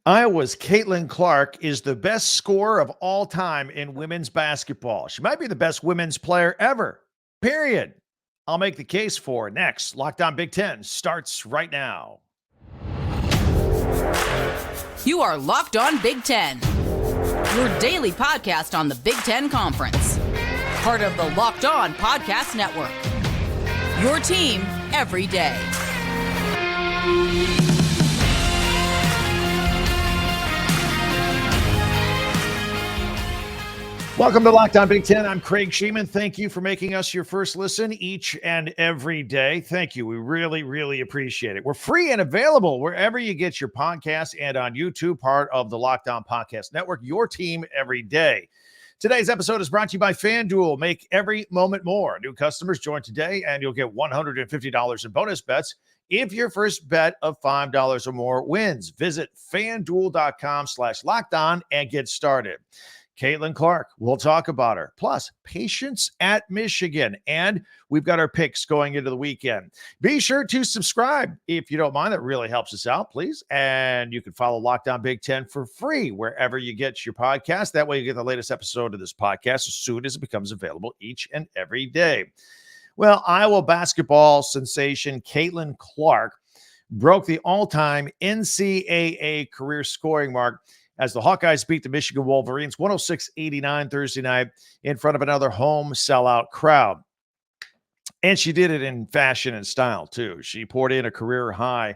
Iowa's Caitlin Clark is the best scorer of all time in women's basketball. She might be the best women's player ever, period. I'll make the case for her next. Locked On Big Ten starts right now. You are Locked On Big Ten, your daily podcast on the Big Ten Conference. Part of the Locked On Podcast Network, your team every day. Welcome to Locked On Big Ten. I'm Craig Sheeman. Thank you for making us your first listen each and every day. Thank you. We really, really appreciate it. We're free and available wherever you get your podcasts and on YouTube, part of the Locked On Podcast Network, your team every day. Today's episode is brought to you by FanDuel. Make every moment more. New customers join today and you'll get $150 in bonus bets if your first bet of $5 or more wins. Visit FanDuel.com/lockedon and get started. Caitlin Clark, we'll talk about her. Plus, patience at Michigan. And we've got our picks going into the weekend. Be sure to subscribe if you don't mind. That really helps us out, please. And you can follow Locked On Big Ten for free wherever you get your podcast. That way you get the latest episode of this podcast as soon as it becomes available each and every day. Well, Iowa basketball sensation Caitlin Clark broke the all-time NCAA career scoring mark as the Hawkeyes beat the Michigan Wolverines 106-89 Thursday night in front of another home sellout crowd. And she did it in fashion and style, too. She poured in a career high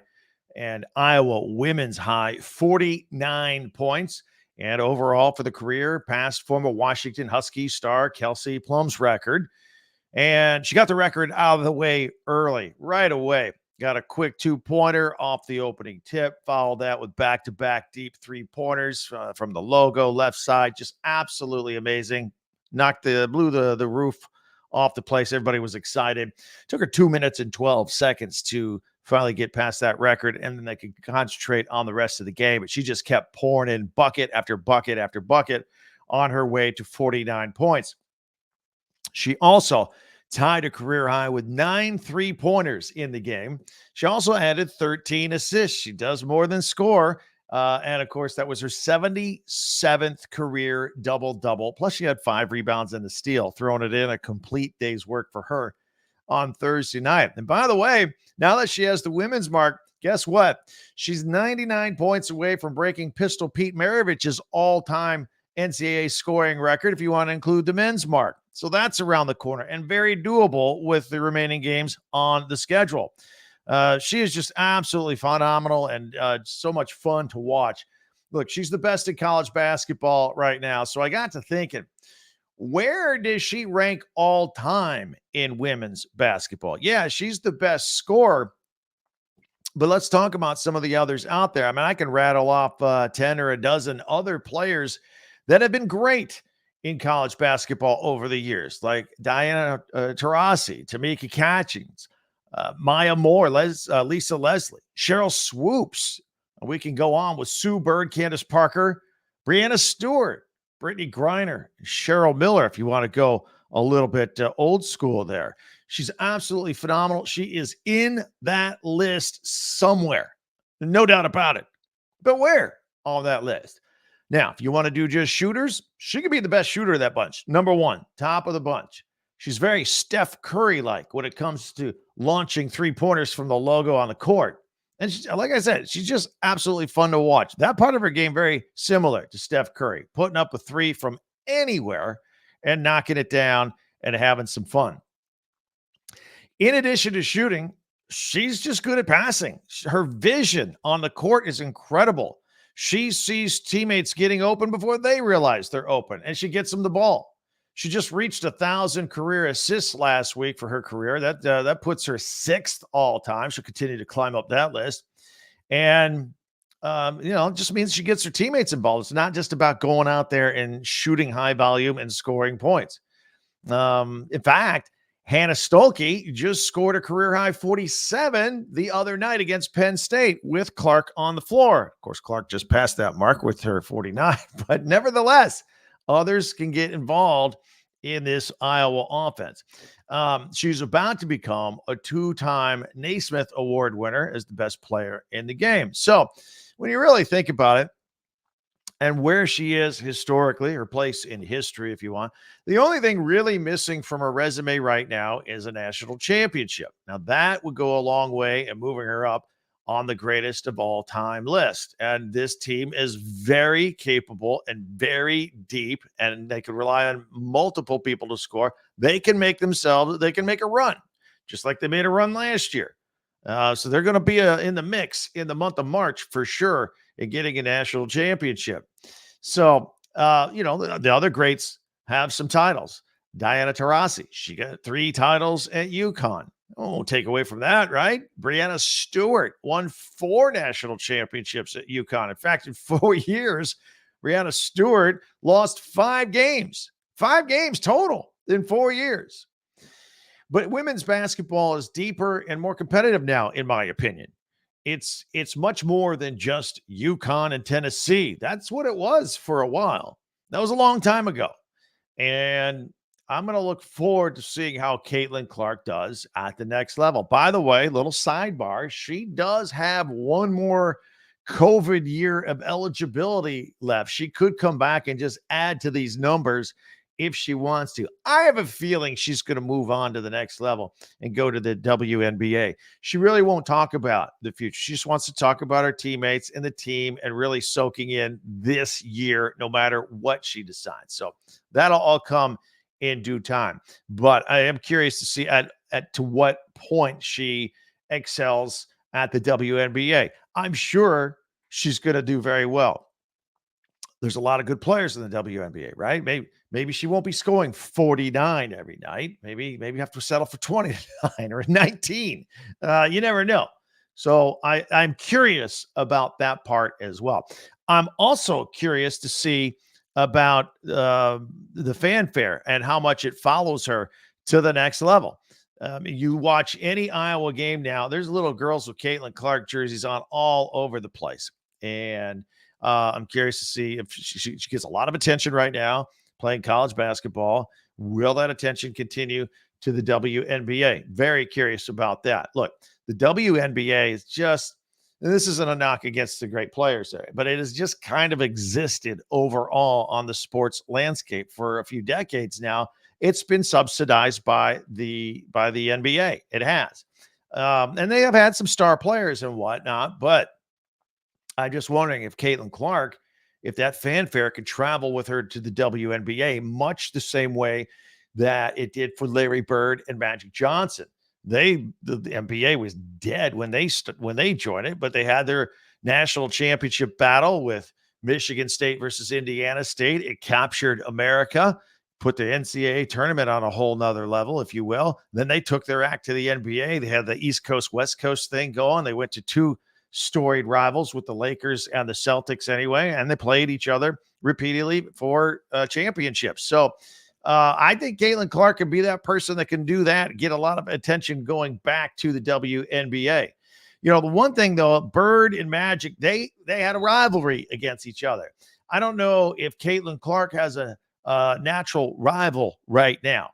and Iowa women's high, 49 points. And overall for the career, passed former Washington Huskies star Kelsey Plum's record. And she got the record out of the way early, right away. Got a quick two-pointer off the opening tip. Followed that with back-to-back deep three-pointers from the logo left side. Just absolutely amazing. Blew the roof off the place. Everybody was excited. Took her 2 minutes and 12 seconds to finally get past that record, and then they could concentrate on the rest of the game. But she just kept pouring in bucket after bucket after bucket on her way to 49 points. She also tied a career high with 9 three-pointers in the game. She also added 13 assists. She does more than score. And, of course, that was her 77th career double-double. Plus, she had 5 rebounds and a steal, throwing it in a complete day's work for her on Thursday night. And, by the way, now that she has the women's mark, guess what? She's 99 points away from breaking Pistol Pete Maravich's all-time NCAA scoring record if you want to include the men's mark. So that's around the corner and very doable with the remaining games on the schedule. She is just absolutely phenomenal and so much fun to watch. Look, she's the best in college basketball right now. So I got to thinking, where does she rank all time in women's basketball? Yeah, she's the best scorer. But let's talk about some of the others out there. I mean, I can rattle off 10 or a dozen other players that have been great in college basketball over the years, like Diana Taurasi, Tamika Catchings, Maya Moore, Lisa Leslie, Cheryl Swoops. We can go on with Sue Bird, Candace Parker, Brianna Stewart, Brittany Griner, Cheryl Miller, if you want to go a little bit old school there. She's absolutely phenomenal. She is in that list somewhere, no doubt about it. But where on that list? Now, if you want to do just shooters, she could be the best shooter of that bunch. Number one, top of the bunch. She's very Steph Curry-like when it comes to launching three-pointers from the logo on the court. And she, like I said, she's just absolutely fun to watch. That part of her game very similar to Steph Curry, putting up a three from anywhere and knocking it down and having some fun. In addition to shooting, she's just good at passing. Her vision on the court is incredible. She sees teammates getting open before they realize they're open, and she gets them the ball. She just reached 1,000 career assists last week for her career. That puts her 6th all time. She'll continue to climb up that list. And, it just means she gets her teammates involved. It's not just about going out there and shooting high volume and scoring points. In fact, Hannah Stolke just scored a career-high 47 the other night against Penn State with Clark on the floor. Of course, Clark just passed that mark with her 49, but nevertheless, others can get involved in this Iowa offense. She's about to become a 2-time Naismith Award winner as the best player in the game. So when you really think about it, and where she is historically, her place in history, if you want. The only thing really missing from her resume right now is a national championship. Now, that would go a long way in moving her up on the greatest of all time list. And this team is very capable and very deep, and they can rely on multiple people to score. They can make a run, just like they made a run last year. So they're going to be in the mix in the month of March for sure in getting a national championship. So, the other greats have some titles. Diana Taurasi, she got 3 titles at UConn. Won't take away from that, right? Brianna Stewart won 4 national championships at UConn. In fact, in 4 years, Brianna Stewart lost 5 games total in 4 years. But women's basketball is deeper and more competitive now, in my opinion. It's much more than just UConn and Tennessee. That's what it was for a while. That was a long time ago. And I'm going to look forward to seeing how Caitlin Clark does at the next level. By the way, little sidebar, she does have one more COVID year of eligibility left. She could come back and just add to these numbers if she wants to. I have a feeling she's going to move on to the next level and go to the WNBA. She really won't talk about the future. She just wants to talk about her teammates and the team and really soaking in this year, no matter what she decides. So that'll all come in due time. But I am curious to see at to what point she excels at the WNBA. I'm sure she's going to do very well. There's a lot of good players in the WNBA, right? Maybe she won't be scoring 49 every night. Maybe you have to settle for 29 or 19. You never know. So I'm curious about that part as well. I'm also curious to see about the fanfare and how much it follows her to the next level. You watch any Iowa game now, there's little girls with Caitlin Clark jerseys on all over the place. And I'm curious to see if she gets a lot of attention right now playing college basketball. Will that attention continue to the WNBA? Very curious about that. Look, the WNBA is just, this isn't a knock against the great players there, but it has just kind of existed overall on the sports landscape for a few decades now. It's been subsidized by the NBA. It has. And they have had some star players and whatnot, but I'm just wondering if Caitlin Clark, if that fanfare could travel with her to the WNBA, much the same way that it did for Larry Bird and Magic Johnson. The NBA was dead when they joined it, but they had their national championship battle with Michigan State versus Indiana State. It captured America, put the NCAA tournament on a whole nother level, if you will. Then they took their act to the NBA. They had the East Coast, West Coast thing going. They went to 2 storied rivals with the Lakers and the Celtics anyway, and they played each other repeatedly for championships. So I think Caitlin Clark can be that person that can do that, get a lot of attention going back to the WNBA. You know, the one thing though, Bird and Magic, they had a rivalry against each other. I don't know if Caitlin Clark has a natural rival right now,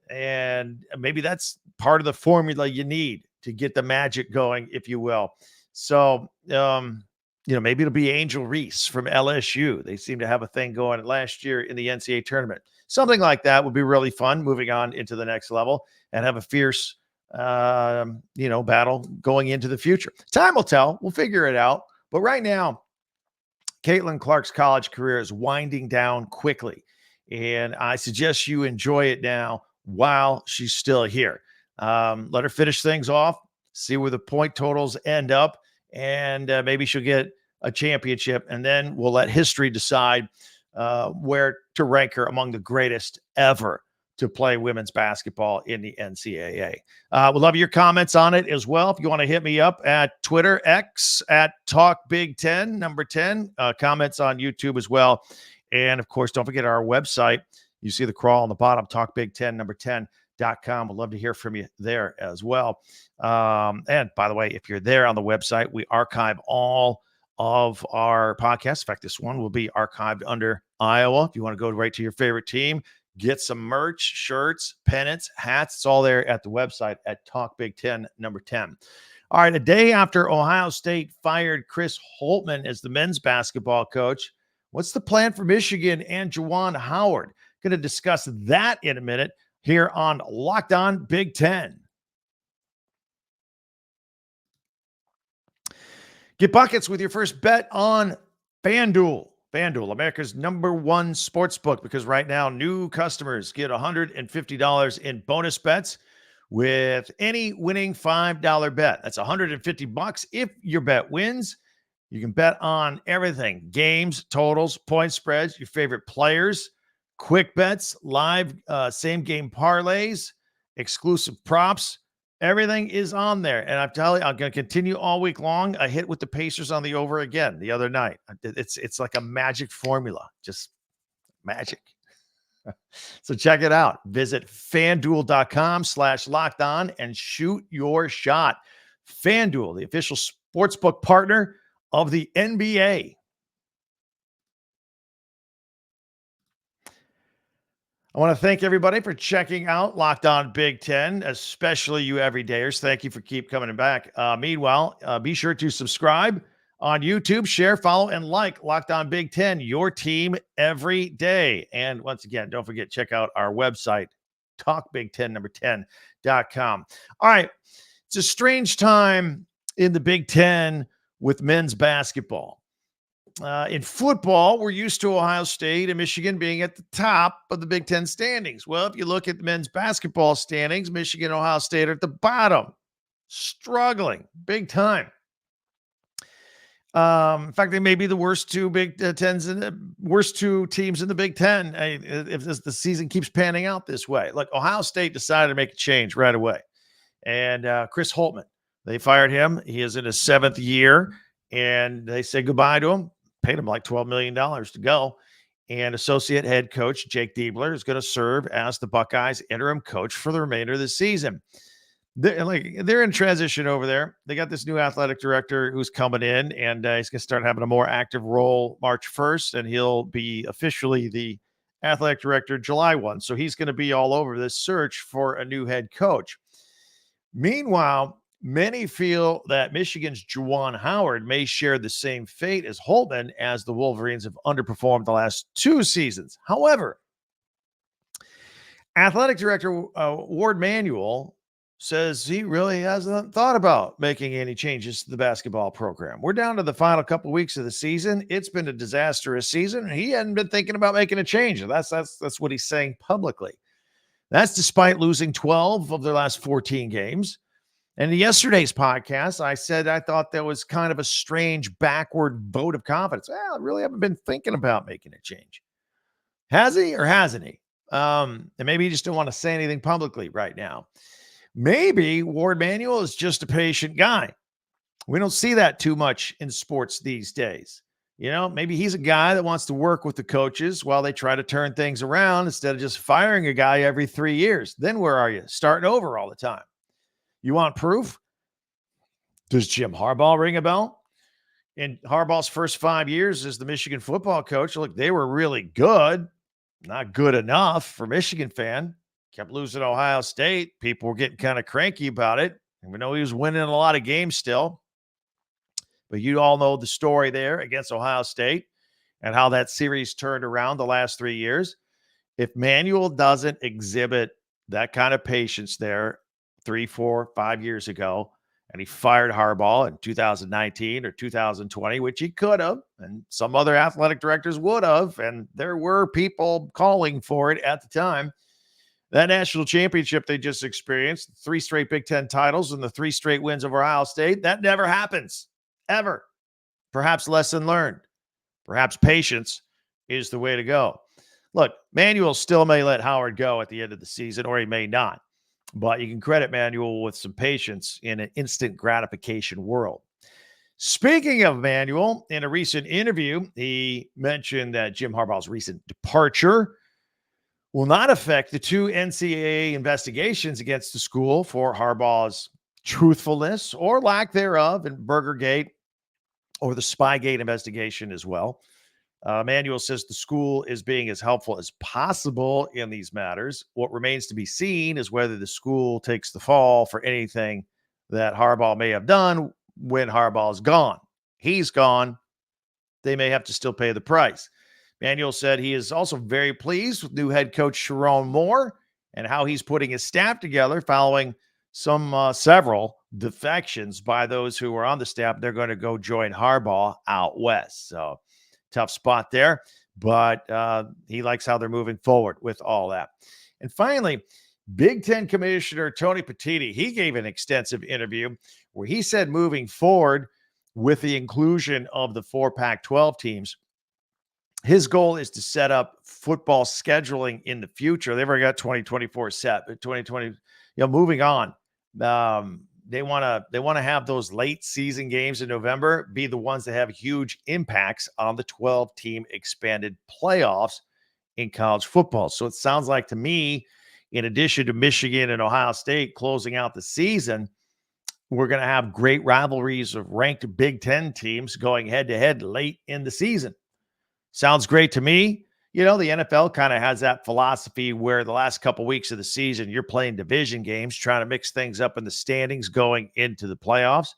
and maybe that's part of the formula you need to get the magic going, if you will. So, maybe it'll be Angel Reese from LSU. They seem to have a thing going last year in the NCAA tournament. Something like that would be really fun, moving on into the next level and have a fierce, battle going into the future. Time will tell. We'll figure it out. But right now, Caitlin Clark's college career is winding down quickly. And I suggest you enjoy it now while she's still here. Let her finish things off, see where the point totals end up, and maybe she'll get a championship, and then we'll let history decide where to rank her among the greatest ever to play women's basketball in the NCAA. We'd love your comments on it as well. If you want to hit me up at Twitter, X, at TalkBig10, number 10, comments on YouTube as well. And of course, don't forget our website. You see the crawl on the bottom, TalkBig10, number 10.com. We'd love to hear from you there as well. And by the way, if you're there on the website, we archive all of our podcasts. In fact, this one will be archived under Iowa. If you want to go right to your favorite team, get some merch, shirts, pennants, hats. It's all there at the website at TalkBig10, number 10. All right, a day after Ohio State fired Chris Holtmann as the men's basketball coach, What's the plan for Michigan and Juwan Howard? Going to discuss that in a minute here on Locked On Big Ten. Get buckets with your first bet on FanDuel. FanDuel, America's #1 sports book, because right now new customers get $150 in bonus bets with any winning $5 bet. That's $150 if your bet wins. You can bet on everything: games, totals, point spreads, your favorite players, quick bets, live same game parlays, exclusive props. Everything is on there. And I'm telling you, I'm going to continue all week long. I hit with the Pacers on the over again the other night. It's like a magic formula, just magic. So check it out. Visit FanDuel.com/lockedon and shoot your shot. FanDuel, the official sportsbook partner of the NBA. I want to thank everybody for checking out Locked On Big Ten, especially you everydayers. Thank you for keep coming back. Meanwhile, be sure to subscribe on YouTube, share, follow, and like Locked On Big Ten, your team every day. And once again, don't forget, check out our website, talkbig1010.com. All right, it's a strange time in the Big Ten with men's basketball. In football, we're used to Ohio State and Michigan being at the top of the Big Ten standings. Well, if you look at the men's basketball standings, Michigan and Ohio State are at the bottom, struggling big time. In fact, they may be the worst two Big Tens and the worst two teams in the Big Ten if the season keeps panning out this way. Look, Ohio State decided to make a change right away. And Chris Holtmann, they fired him. He is in his 7th year, and they said goodbye to him. Paid him like $12 million to go. And associate head coach Jake Diebler is going to serve as the Buckeyes interim coach for the remainder of the season. They're in transition over there. They got this new athletic director who's coming in, and he's going to start having a more active role March 1st, and he'll be officially the athletic director July 1. So he's going to be all over this search for a new head coach. Meanwhile, many feel that Michigan's Juwan Howard may share the same fate as Holtmann, as the Wolverines have underperformed the last 2 seasons. However, athletic director Warde Manuel says he really hasn't thought about making any changes to the basketball program. We're down to the final couple weeks of the season. It's been a disastrous season. He hadn't been thinking about making a change. And that's what he's saying publicly. That's despite losing 12 of their last 14 games. And in yesterday's podcast, I said I thought that was kind of a strange backward vote of confidence. Well, I really haven't been thinking about making a change. Has he or hasn't he? And maybe he just don't want to say anything publicly right now. Maybe Warde Manuel is just a patient guy. We don't see that too much in sports these days. You know, maybe he's a guy that wants to work with the coaches while they try to turn things around instead of just firing a guy every 3 years. Then where are you? Starting over all the time. You want proof? Does Jim Harbaugh ring a bell? In Harbaugh's first 5 years as the Michigan football coach, look, they were really good. Not good enough for Michigan fan. Kept losing to Ohio State. People were getting kind of cranky about it. And we know he was winning a lot of games still. But you all know the story there against Ohio State and how that series turned around the last 3 years. If Manuel doesn't exhibit that kind of patience there 3, 4, 5 years ago, and he fired Harbaugh in 2019 or 2020, which he could have, and some other athletic directors would have, and there were people calling for it at the time. That national championship they just experienced, 3 straight Big Ten titles and the 3 straight wins over Ohio State, that never happens, ever. Perhaps lesson learned. Perhaps patience is the way to go. Look, Manuel still may let Howard go at the end of the season, or he may not. But you can credit Manuel with some patience in an instant gratification world. Speaking of Manuel, in a recent interview, he mentioned that Jim Harbaugh's recent departure will not affect the 2 NCAA investigations against the school for Harbaugh's truthfulness or lack thereof in Burgergate or the Spygate investigation as well. Manuel says the school is being as helpful as possible in these matters. What remains to be seen is whether the school takes the fall for anything that Harbaugh may have done when Harbaugh's gone. He's gone. They may have to still pay the price. Manuel said he is also very pleased with new head coach Sharon Moore and how he's putting his staff together following several defections by those who were on the staff. They're going to go join Harbaugh out west. So tough spot there, but he likes how they're moving forward with all that. And finally, Big Ten Commissioner Tony Petitti, he gave an extensive interview where he said moving forward with the inclusion of the 4 Pac-12 teams, his goal is to set up football scheduling in the future. They've already got 2024 set, but 2020, moving on. They want to have those late season games in November be the ones that have huge impacts on the 12-team expanded playoffs in college football. So it sounds like to me, in addition to Michigan and Ohio State closing out the season, we're going to have great rivalries of ranked Big Ten teams going head-to-head late in the season. Sounds great to me. The NFL kind of has that philosophy where the last couple weeks of the season, you're playing division games, trying to mix things up in the standings going into the playoffs.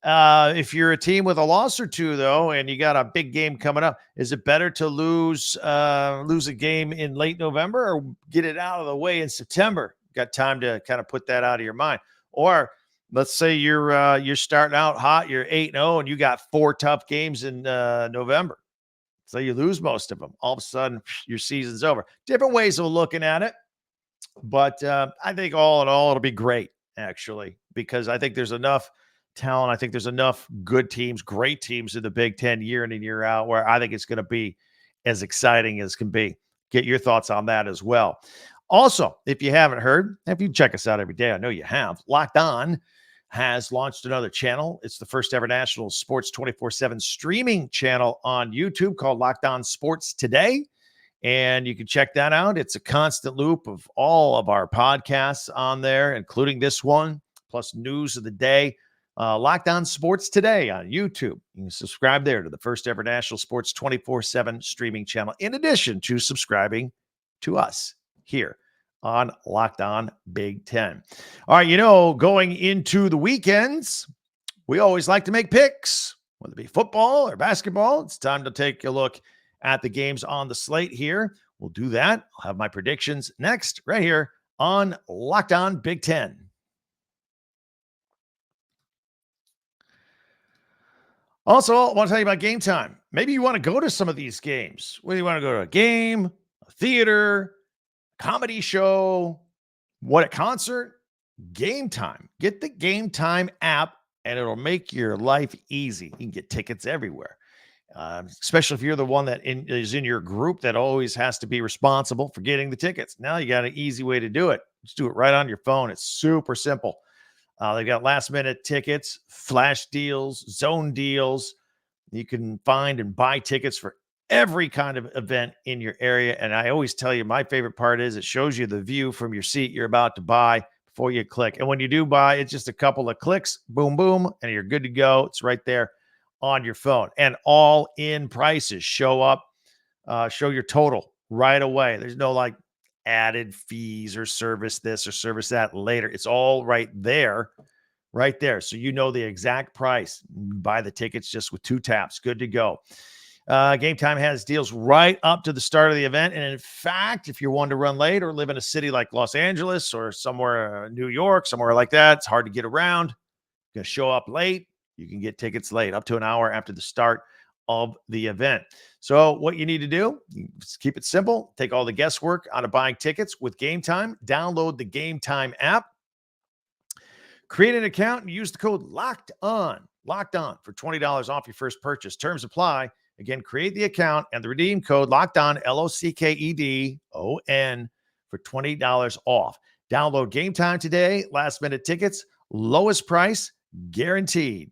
If you're a team with a loss or two, though, and you got a big game coming up, is it better to lose a game in late November or get it out of the way in September? Got time to kind of put that out of your mind. Or let's say you're starting out hot, you're 8-0, and you got 4 tough games in November. So you lose most of them. All of a sudden, your season's over. Different ways of looking at it. But I think all in all, it'll be great, actually, because I think there's enough talent. I think there's enough good teams, great teams in the Big Ten year in and year out where I think it's going to be as exciting as can be. Get your thoughts on that as well. Also, if you haven't heard, if you check us out every day, I know you have, Locked On has launched another channel. It's the first ever national sports 24/7 streaming channel on YouTube called Locked On Sports Today. And you can check that out. It's a constant loop of all of our podcasts on there, including this one, plus news of the day. Locked On Sports Today on YouTube. You can subscribe there to the first ever national sports 24/7 streaming channel, in addition to subscribing to us here on Locked On Big Ten. All right, going into the weekends, we always like to make picks, whether it be football or basketball. It's time to take a look at the games on the slate here. We'll do that. I'll have my predictions next, right here on Locked On Big Ten. Also, I want to tell you about Game Time. Maybe you want to go to some of these games. Whether you want to go to a game, a theater, comedy show, a concert, Game Time. Get the Game Time app, and it'll make your life easy. You can get tickets everywhere, especially if you're the one that is in your group that always has to be responsible for getting the tickets. Now you got an easy way to do it. Just do it right on your phone. It's super simple. They've got last-minute tickets, flash deals, zone deals. You can find and buy tickets for every kind of event in your area. And I always tell you, my favorite part is it shows you the view from your seat you're about to buy before you click. And when you do buy, it's just a couple of clicks, boom, boom, and you're good to go. It's right there on your phone. And all in prices show up, show your total right away. There's no added fees or service this or service that later. It's all right there. So you know the exact price. Buy the tickets just with 2 taps. Good to go. Game Time has deals right up to the start of the event. And in fact, if you're one to run late or live in a city like Los Angeles or somewhere, New York, somewhere like that, it's hard to get around. You're going to show up late. You can get tickets late, up to an hour after the start of the event. So what you need to do, just keep it simple. Take all the guesswork out of buying tickets with Game Time. Download the Game Time app. Create an account and use the code LOCKED ON for $20 off your first purchase. Terms apply. Again, create the account and the redeem code LOCKED ON, LOCKEDON, for $20 off. Download Game Time today. Last minute tickets, lowest price guaranteed.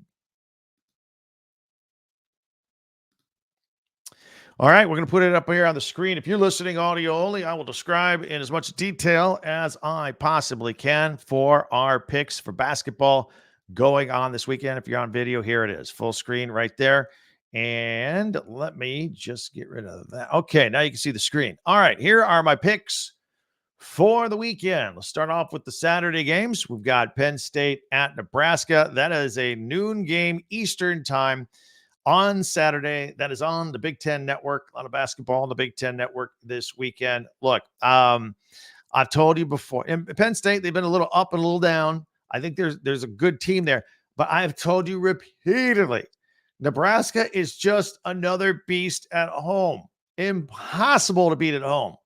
All right, we're going to put it up here on the screen. If you're listening audio only, I will describe in as much detail as I possibly can for our picks for basketball going on this weekend. If you're on video, here it is. Full screen right there. And let me just get rid of that. Okay, now you can see the screen. All right, here are my picks for the weekend. Let's start off with the Saturday games. We've got Penn State at Nebraska. That is a noon game Eastern time on Saturday. That is on the Big Ten Network. A lot of basketball on the Big Ten Network this weekend. Look, I've told you before, in Penn State, they've been a little up and a little down. I think there's a good team there, but I've told you repeatedly, Nebraska is just another beast at home. Impossible to beat at home.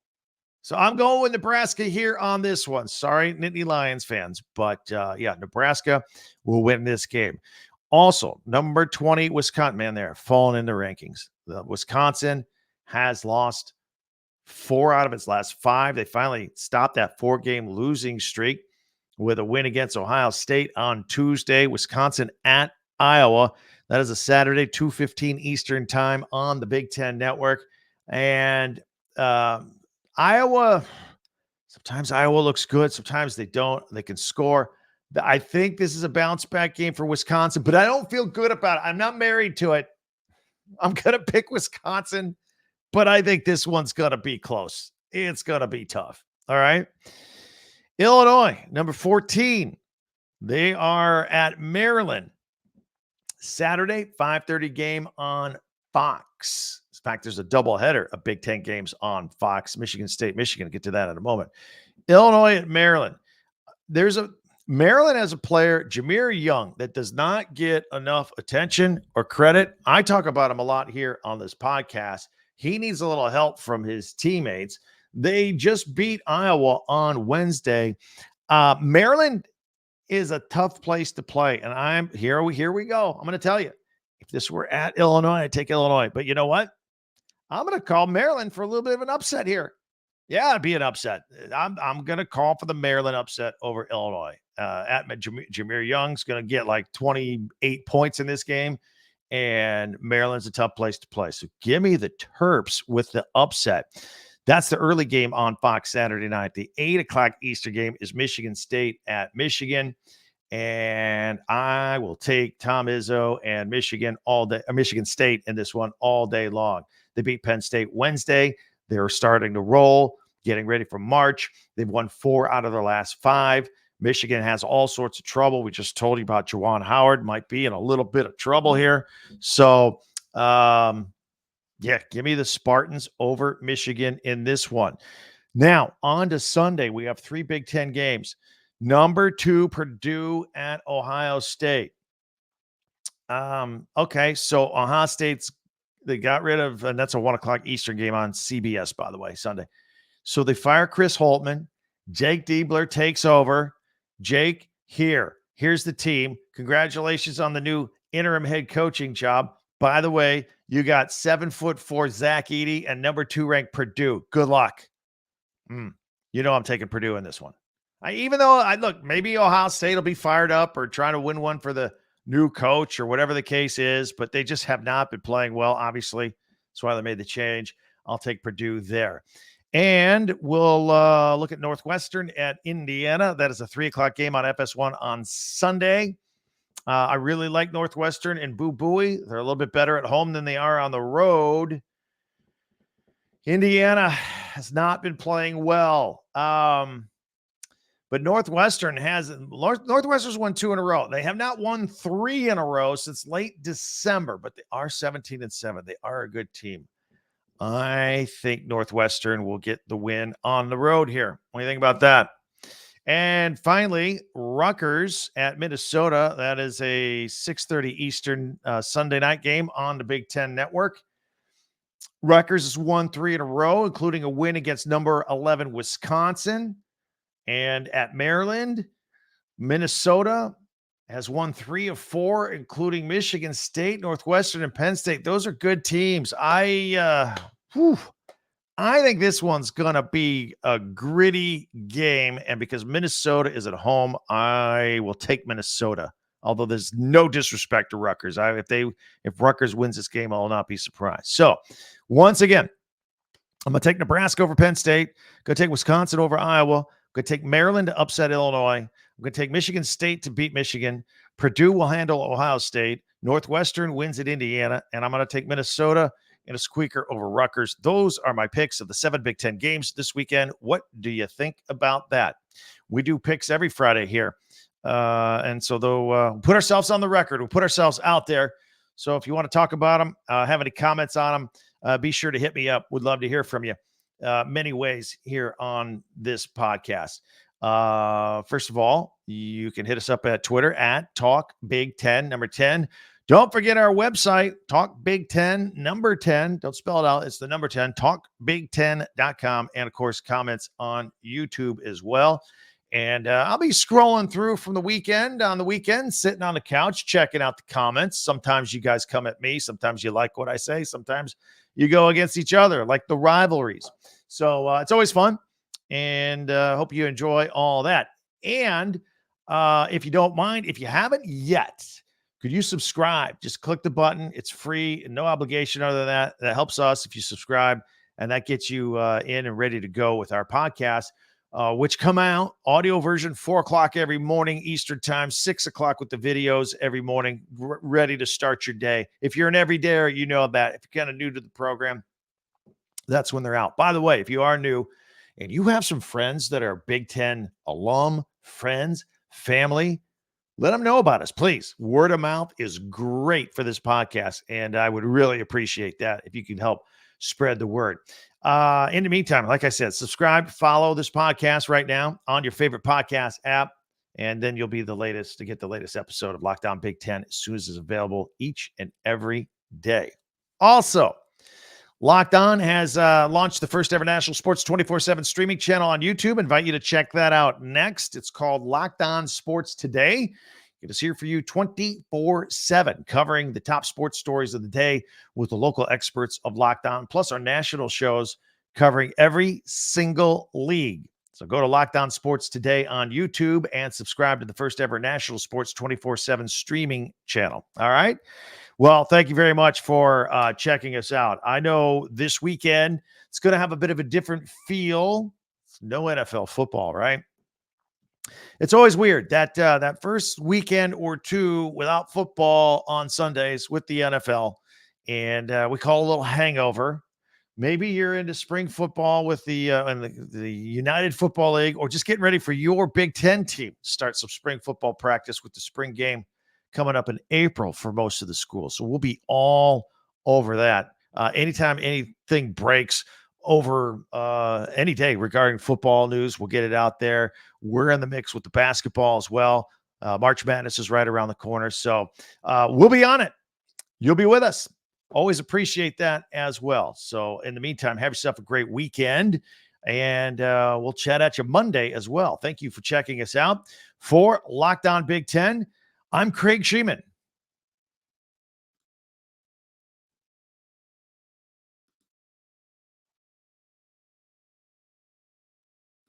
So I'm going with Nebraska here on this one. Sorry, Nittany Lions fans, but Nebraska will win this game. Also, number 20, Wisconsin, man, they're falling in the rankings. Wisconsin has lost 4 out of its last 5. They finally stopped that 4-game losing streak with a win against Ohio State on Tuesday. Wisconsin at Iowa. That is a Saturday, 2:15 Eastern time on the Big Ten Network. And Iowa, sometimes Iowa looks good. Sometimes they don't. They can score. I think this is a bounce back game for Wisconsin, but I don't feel good about it. I'm not married to it. I'm going to pick Wisconsin, but I think this one's going to be close. It's going to be tough. All right. Illinois, number 14. They are at Maryland. Saturday, 5:30 game on Fox. In fact, there's a doubleheader of Big Ten games on Fox. Michigan State, Michigan. I'll get to that in a moment. Illinois at Maryland. Maryland has a player, Jameer Young, that does not get enough attention or credit. I talk about him a lot here on this podcast. He needs a little help from his teammates. They just beat Iowa on Wednesday. Maryland is a tough place to play, and here we go. I'm going to tell you, if this were at Illinois, I'd take Illinois. But you know what? I'm going to call Maryland for a little bit of an upset here. Yeah, it'd be an upset. I'm going to call for the Maryland upset over Illinois. Jameer Young's going to get like 28 points in this game, and Maryland's a tough place to play. So give me the Terps with the upset. That's the early game on Fox Saturday night. The 8 o'clock Eastern game is Michigan State at Michigan, and I will take Tom Izzo and Michigan all day. Michigan State in this one all day long. They beat Penn State Wednesday. They're starting to roll, getting ready for March. They've won 4 out of their last 5. Michigan has all sorts of trouble. We just told you about Juwan Howard, might be in a little bit of trouble here. So, give me the Spartans over Michigan in this one. Now, on to Sunday, we have 3 Big Ten games. Number 2, Purdue at Ohio State. Okay, so Ohio State's they got rid of, and that's a 1 o'clock Eastern game on CBS, by the way, Sunday. So they fire Chris Holtmann. Jake Diebler takes over. Jake, here's the team. Congratulations on the new interim head coaching job. By the way, you got 7'4" Zach Edey and number 2 ranked Purdue. Good luck. You know I'm taking Purdue in this one. Even though maybe Ohio State will be fired up or trying to win one for the new coach or whatever the case is, but they just have not been playing well, obviously. That's why they made the change. I'll take Purdue there. And we'll look at Northwestern at Indiana. That is a 3 o'clock game on FS1 on Sunday. I really like Northwestern and Boo Buie. They're a little bit better at home than they are on the road. Indiana has not been playing well. But Northwestern's won 2 in a row. They have not won 3 in a row since late December, but they are 17-7. They are a good team. I think Northwestern will get the win on the road here. What do you think about that? And finally, Rutgers at Minnesota. That is a 6:30 Eastern Sunday night game on the Big Ten Network. Rutgers has won 3 in a row, including a win against number 11 Wisconsin. And at Maryland, Minnesota has won 3 of 4, including Michigan State, Northwestern, and Penn State. Those are good teams. I think this one's going to be a gritty game. And because Minnesota is at home, I will take Minnesota. Although there's no disrespect to Rutgers. If Rutgers wins this game, I will not be surprised. So once again, I'm going to take Nebraska over Penn State. Going to take Wisconsin over Iowa. I'm going to take Maryland to upset Illinois. I'm going to take Michigan State to beat Michigan. Purdue will handle Ohio State. Northwestern wins at Indiana. And I'm going to take Minnesota in a squeaker over Rutgers. Those are my picks of the 7 Big Ten games this weekend. What do you think about that? We do picks every Friday here. And so though put ourselves on the record, we'll put ourselves out there. So if you want to talk about them, have any comments on them, be sure to hit me up. Would love to hear from you. Many ways here on this podcast. First of all, you can hit us up at Twitter at Talk Big 10, number 10. Don't forget our website, Talk Big 10, number 10. Don't spell it out. It's the number 10, talkbig10.com. And, of course, comments on YouTube as well. And I'll be scrolling through from the weekend on the weekend, sitting on the couch, checking out the comments. Sometimes you guys come at me. Sometimes you like what I say. Sometimes you go against each other, like the rivalries. So it's always fun. And hope you enjoy all that. And if you don't mind, if you haven't yet, could you subscribe? Just click the button. It's free and no obligation other than that. That helps us if you subscribe, and that gets you in and ready to go with our podcast, which come out audio version 4 o'clock every morning Eastern time, 6 o'clock with the videos every morning, ready to start your day. If you're an everydayer, you know that. If you're kind of new to the program, that's when they're out. By the way, if you are new and you have some friends that are Big Ten alum, friends, family, let them know about us, please. Word of mouth is great for this podcast, and I would really appreciate that if you can help spread the word. In the meantime, like I said, subscribe, follow this podcast right now on your favorite podcast app, and then you'll be the latest to get the latest episode of Locked On Big Ten as soon as it's available each and every day. Also, Locked On has launched the first ever national sports 24/7 streaming channel on YouTube. Invite you to check that out next. It's called Locked On Sports Today. It is here for you 24/7, covering the top sports stories of the day with the local experts of Locked On, plus our national shows covering every single league. So go to Locked On Sports Today on YouTube and subscribe to the first ever national sports 24/7 streaming channel. All right. Well, thank you very much for checking us out. I know this weekend it's going to have a bit of a different feel. It's no NFL football, right? It's always weird that that first weekend or two without football on Sundays with the NFL, and we call it a little hangover. Maybe you're into spring football with the United Football League, or just getting ready for your Big Ten team to start some spring football practice with the spring game coming up in April for most of the schools. So we'll be all over that. Anytime anything breaks over any day regarding football news, we'll get it out there. We're in the mix with the basketball as well. March Madness is right around the corner. So we'll be on it. You'll be with us. Always appreciate that as well. So in the meantime, have yourself a great weekend, and we'll chat at you Monday as well. Thank you for checking us out. For Locked On Big Ten, I'm Craig Sheeman.